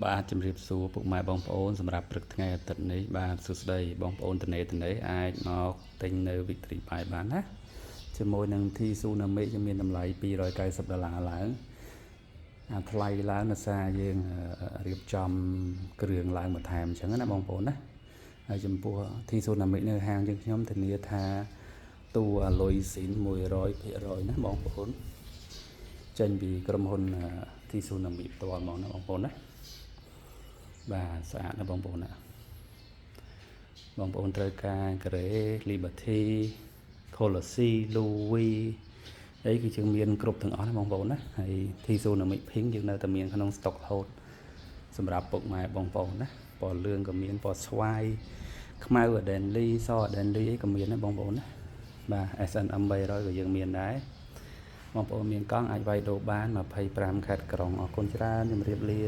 បាទជំរាបសួរពុកម៉ែបងប្អូនសម្រាប់ព្រឹកថ្ងៃអាទិត្យនេះបាទសួស្តីបងប្អូនតនេអាចមកទិញនៅ Victory Buy បានណាជាមួយនឹង T Tsunami ជាមានតម្លៃ$290ឡើងអាថ្លៃឡើងដោយសារយើងរៀបចំគ្រឿងឡើងបន្ថែមអញ្ចឹងណាបងប្អូនណាហើយចំពោះ T Tsunami នៅហាងយើងខ្ញុំធានាថាតួអាលុយស៊ីន 100% ណាបងប្អូនចេញពីក្រុមហ៊ុន T Tsunami ផ្ទាល់ហ្មងណាបងប្អូនណាបាទស្អាតណាបងប្អូនណាបងប្អូនត្រូវការការ៉េ Liberty Colossy Louis អីគឺយើងមានគ្រប់ទាំងអស់ណាបងប្អូនណាហើយ T Tsunami Pink យើងនៅតែមានក្នុង stock រហូតសម្រាប់ពុកម៉ែបងប្អូនណាពណ៌លឿងក៏មានពណ៌ស្វាយខ្មៅ Adenly ស Adenly អីក៏មានដែរបងប្អូនណាបាទ SNM 300ក៏យើងមានដែរបងប្អូនមានកង់អាចវាយដូរបាន25ខេត្តក្រុងអរគុណច្រើនជំរាបលា